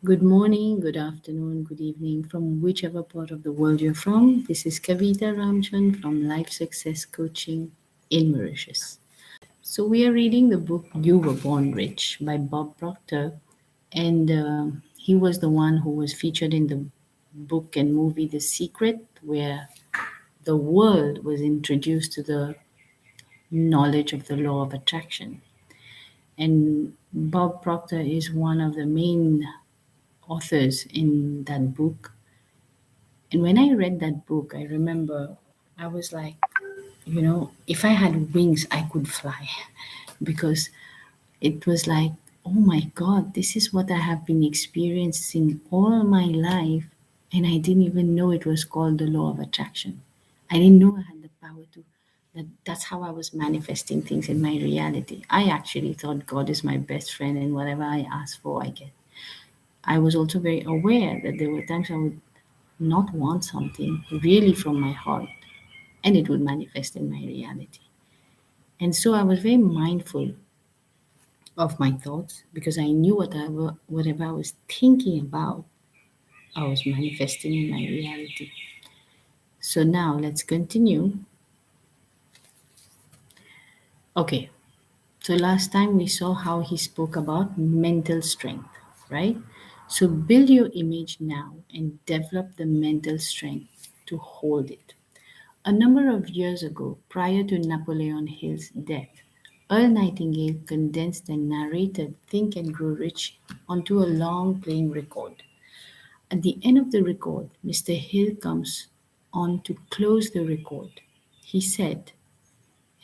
Good morning, good afternoon, good evening from whichever part of the world you're from. This is Kavita Ramchan from Life Success Coaching in Mauritius. So, we are reading the book You Were Born Rich by Bob Proctor, and he was the one who was featured in the book and movie The Secret, where the world was introduced to the knowledge of the law of attraction. And Bob Proctor is one of the main authors in that book. And when I read that book, I remember I was like, if I had wings, I could fly. Because it was like, oh my God, this is what I have been experiencing all my life. And I didn't even know it was called the law of attraction. I didn't know I had the power to. That's how I was manifesting things in my reality. I actually thought God is my best friend, and whatever I ask for, I get. I was also very aware that there were times I would not want something really from my heart, and it would manifest in my reality. And so I was very mindful of my thoughts because I knew whatever I was thinking about, I was manifesting in my reality. So now let's continue. Okay, so last time we saw how he spoke about mental strength, right? So build your image now and develop the mental strength to hold it. A number of years ago, prior to Napoleon Hill's death, Earl Nightingale condensed and narrated Think and Grow Rich onto a long playing record. At the end of the record, Mr. Hill comes on to close the record. He said,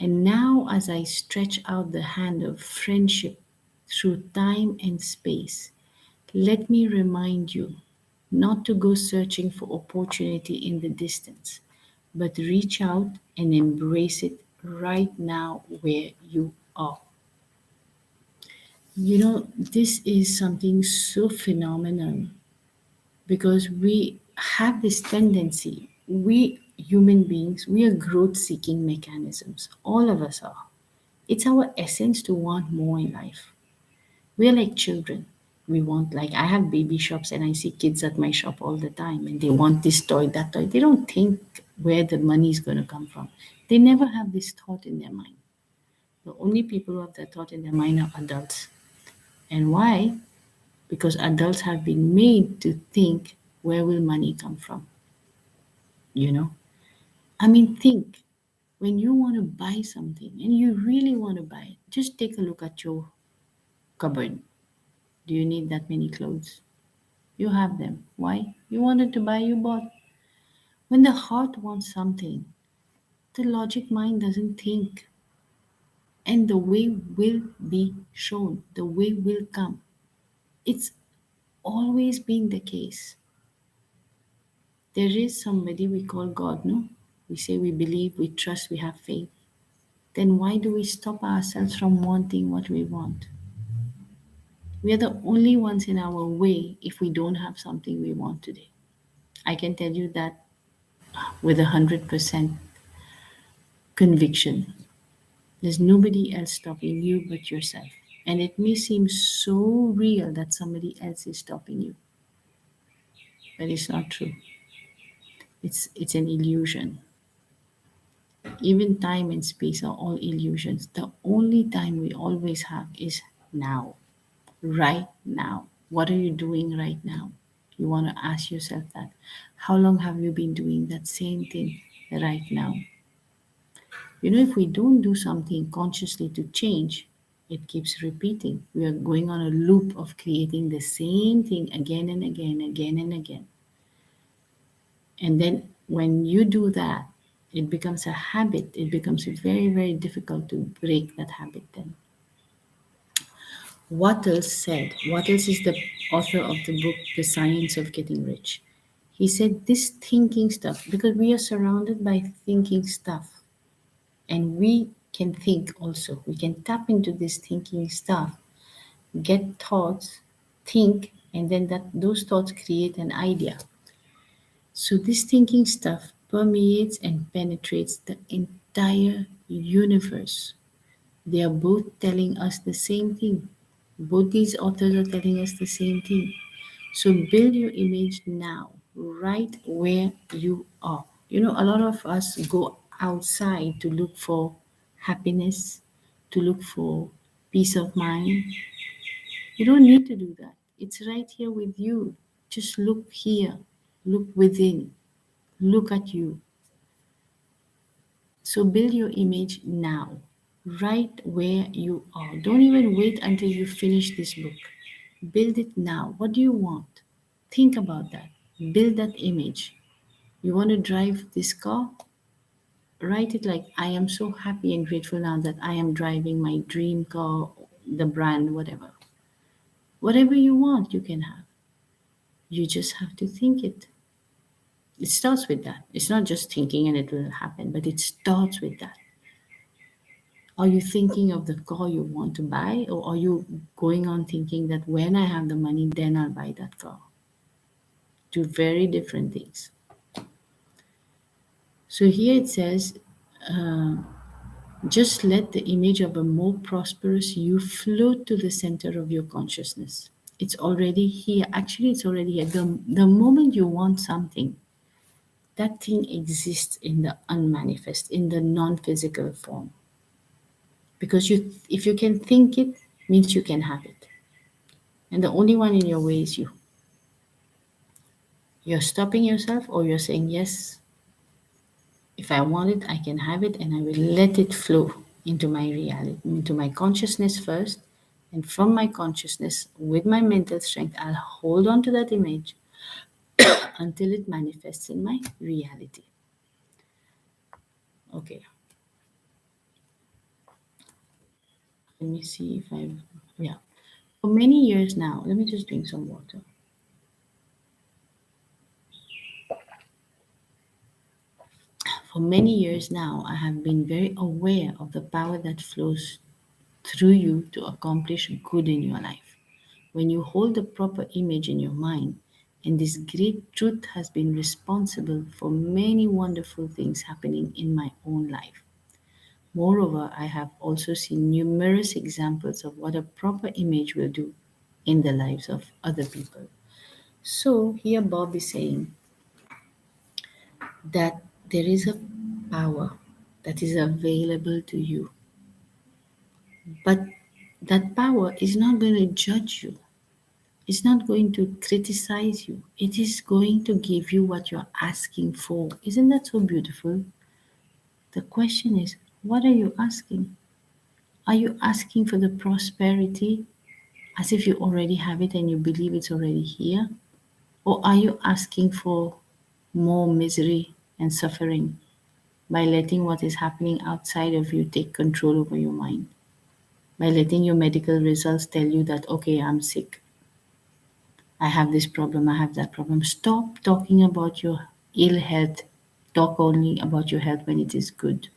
"And now, as I stretch out the hand of friendship through time and space, let me remind you not to go searching for opportunity in the distance, but reach out and embrace it right now where you are." This is something so phenomenal because we have this tendency, we human beings, we are growth seeking mechanisms. All of us are. It's our essence to want more in life. We are like children. We want, like, I have baby shops and I see kids at my shop all the time and they want this toy, that toy. They don't think where the money is going to come from. They never have this thought in their mind. The only people who have that thought in their mind are adults. And why? Because adults have been made to think, where will money come from? You know? I mean, think when you want to buy something and you really want to buy it, just take a look at your cupboard. Do you need that many clothes? You have them. Why? You wanted to buy, you bought. When the heart wants something, the logic mind doesn't think, and the way will be shown, the way will come. It's always been the case. There is somebody we call God, no? We say we believe, we trust, we have faith. Then why do we stop ourselves from wanting what we want? We are the only ones in our way if we don't have something we want today. I can tell you that with 100% conviction. There's nobody else stopping you but yourself. And it may seem so real that somebody else is stopping you, but it's not true. It's an illusion. Even time and space are all illusions. The only time we always have is now, right now. What are you doing right now? You want to ask yourself that. How long have you been doing that same thing right now? If we don't do something consciously to change, it keeps repeating. We are going on a loop of creating the same thing again and again, again and again. And then when you do that, it becomes a habit. It becomes very, very difficult to break that habit then. Wattles said, Wattles is the author of the book, The Science of Getting Rich. He said, this thinking stuff, because we are surrounded by thinking stuff, and we can think also. We can tap into this thinking stuff, get thoughts, think, and then those thoughts create an idea. So this thinking stuff permeates and penetrates the entire universe. They are both telling us the same thing. Both these authors are telling us the same thing. So build your image now, right where you are. A lot of us go outside to look for happiness, to look for peace of mind. You don't need to do that. It's right here with you. Just look here, look within, look at you. So build your image now, right where you are. Don't even wait until you finish this book. Build it now. What do you want? Think about that. Build that image. You want to drive this car? Write it like, I am so happy and grateful now that I am driving my dream car, the brand, whatever. Whatever you want, you can have. You just have to think it. It starts with that. It's not just thinking and it will happen, but it starts with that. Are you thinking of the car you want to buy, or are you going on thinking that when I have the money, then I'll buy that car? Two very different things. So here it says, just let the image of a more prosperous you float to the center of your consciousness. It's already here. Actually, it's already here. The moment you want something, that thing exists in the unmanifest, in the non-physical form. Because if you can think it, means you can have it. And the only one in your way is you. You're stopping yourself, or you're saying, yes, if I want it, I can have it, and I will let it flow into my reality, into my consciousness first. And from my consciousness, with my mental strength, I'll hold on to that image until it manifests in my reality. Okay, let me see if yeah. For many years now, let me just drink some water. For many years now, I have been very aware of the power that flows through you to accomplish good in your life. When you hold the proper image in your mind, and this great truth has been responsible for many wonderful things happening in my own life. Moreover, I have also seen numerous examples of what a proper image will do in the lives of other people. So, here Bob is saying that there is a power that is available to you, but that power is not going to judge you. It's not going to criticize you. It is going to give you what you're asking for. Isn't that so beautiful? The question is, what are you asking? Are you asking for the prosperity as if you already have it and you believe it's already here? Or are you asking for more misery and suffering by letting what is happening outside of you take control over your mind? By letting your medical results tell you that, okay, I'm sick, I have this problem, I have that problem. Stop talking about your ill health. Talk only about your health when it is good.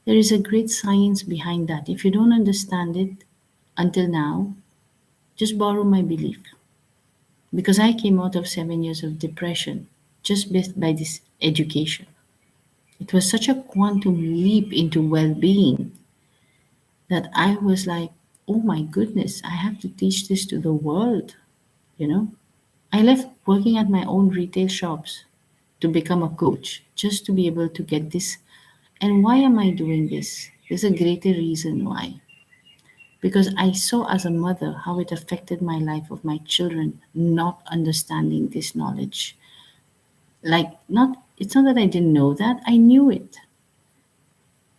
There is a great science behind that. If you don't understand it until now, just borrow my belief. Because I came out of 7 years of depression just based by this education. It was such a quantum leap into well being that I was like, oh my goodness, I have to teach this to the world, you know? I left working at my own retail shops to become a coach just to be able to get this. And why am I doing this? There's a greater reason why. Because I saw as a mother how it affected my life of my children not understanding this knowledge. Like, not, it's not that I didn't know that, I knew it.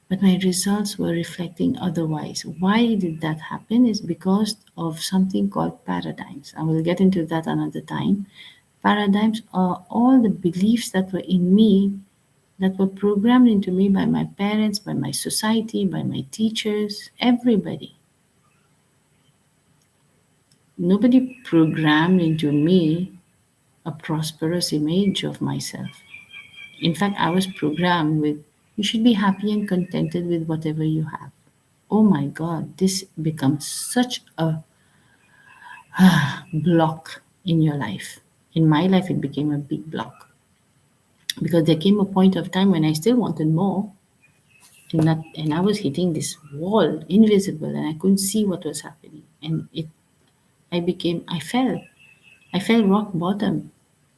But my results were reflecting otherwise. Why did that happen? Is because of something called paradigms. I will get into that another time. Paradigms are all the beliefs that were in me, that were programmed into me by my parents, by my society, by my teachers, everybody. Nobody programmed into me a prosperous image of myself. In fact, I was programmed with, you should be happy and contented with whatever you have. Oh my God, this becomes such a block in your life. In my life, it became a big block because there came a point of time when I still wanted more, and I was hitting this wall, invisible, and I couldn't see what was happening. And I fell. I felt rock bottom,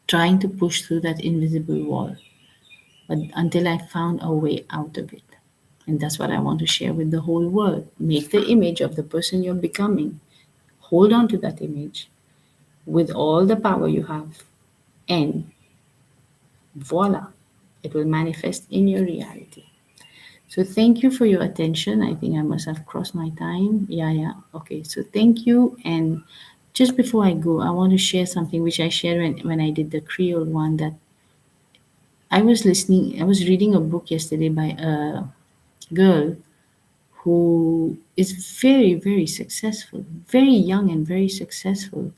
trying to push through that invisible wall, but until I found a way out of it. And that's what I want to share with the whole world. Make the image of the person you're becoming. Hold on to that image with all the power you have, and voila, it will manifest in your reality. So thank you for your attention. I think I must have crossed my time. Yeah, yeah. Okay. So thank you. And just before I go, I want to share something which I shared when I did the Creole one, that I was reading a book yesterday by a girl who is very, very successful, very young and very successful.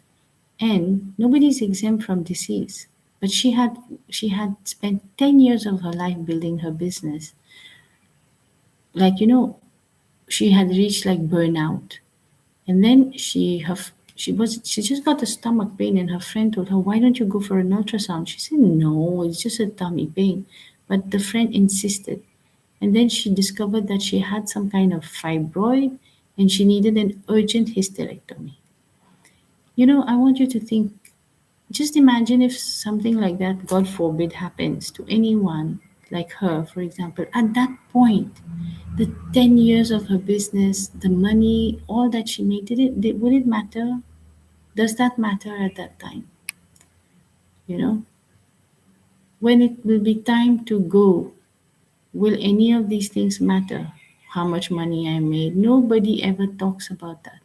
And nobody's exempt from disease. But she had spent 10 years of her life building her business. Like, she had reached like burnout. And then she just got a stomach pain, and her friend told her, "Why don't you go for an ultrasound?" She said, "No, it's just a tummy pain." But the friend insisted. And then she discovered that she had some kind of fibroid and she needed an urgent hysterectomy. I want you to think, just imagine if something like that, God forbid, happens to anyone like her, for example, at that point, the 10 years of her business, the money, all that she made, would it matter? Does that matter at that time? You know, when it will be time to go, will any of these things matter? How much money I made? Nobody ever talks about that.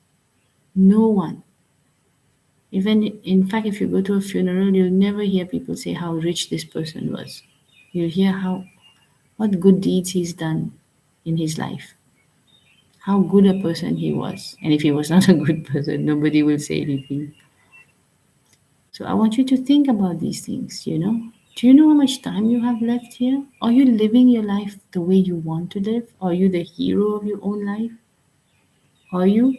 No one. Even in fact, if you go to a funeral, you'll never hear people say how rich this person was. You'll hear how what good deeds he's done in his life, how good a person he was. And if he was not a good person, nobody will say anything. So I want you to think about these things. Do you know how much time you have left here? Are you living your life the way you want to live? Are you the hero of your own life? Are you?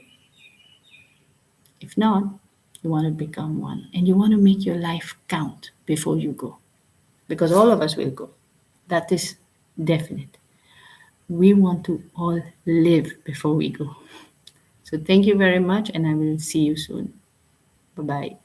If not, you want to become one. And you want to make your life count before you go. Because all of us will go. That is definite. We want to all live before we go. So thank you very much, and I will see you soon. Bye bye.